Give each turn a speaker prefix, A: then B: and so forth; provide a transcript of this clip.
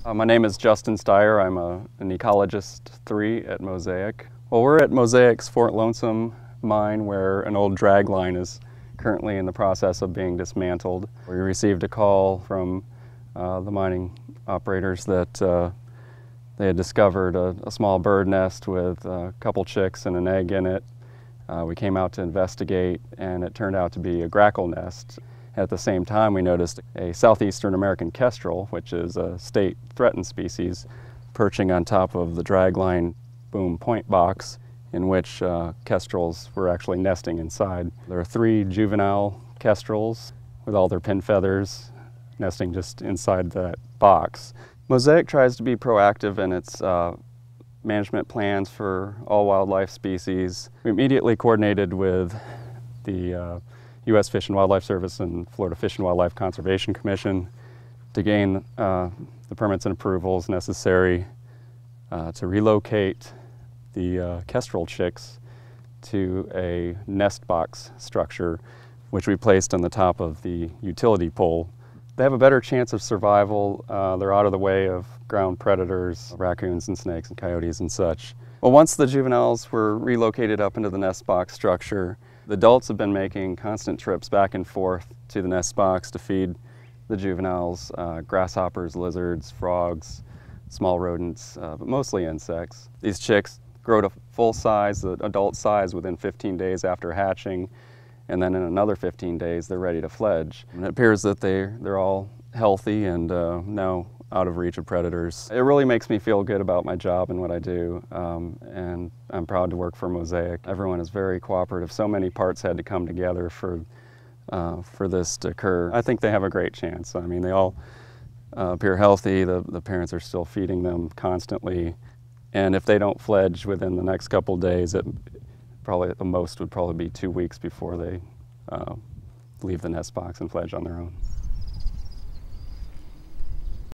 A: My name is Justin Steyer. I'm an ecologist 3 at Mosaic. Well, we're at Mosaic's Fort Lonesome mine where an old drag line is currently in the process of being dismantled. We received a call from the mining operators that they had discovered a small bird nest with a couple chicks and an egg in it. We came out to investigate, and it turned out to be a grackle nest. At the same time, we noticed a southeastern American kestrel, which is a state threatened species, perching on top of the dragline boom point box, in which kestrels were actually nesting inside. There are 3 juvenile kestrels with all their pin feathers nesting just inside that box. Mosaic tries to be proactive in its management plans for all wildlife species. We immediately coordinated with the U.S. Fish and Wildlife Service and Florida Fish and Wildlife Conservation Commission to gain the permits and approvals necessary to relocate the kestrel chicks to a nest box structure, which we placed on the top of the utility pole. They have a better chance of survival. They're out of the way of ground predators, raccoons and snakes and coyotes and such. Well, once the juveniles were relocated up into the nest box structure, the adults have been making constant trips back and forth to the nest box to feed the juveniles, grasshoppers, lizards, frogs, small rodents, but mostly insects. These chicks grow to full size, the adult size, within 15 days after hatching, and then in another 15 days they're ready to fledge. And it appears that they're all healthy and now out of reach of predators. It really makes me feel good about my job and what I do, and I'm proud to work for Mosaic. Everyone is very cooperative. So many parts had to come together for this to occur. I think they have a great chance. I mean, they all appear healthy. The parents are still feeding them constantly, and if they don't fledge within the next couple of days, probably at the most would probably be 2 weeks before they leave the nest box and fledge on their own.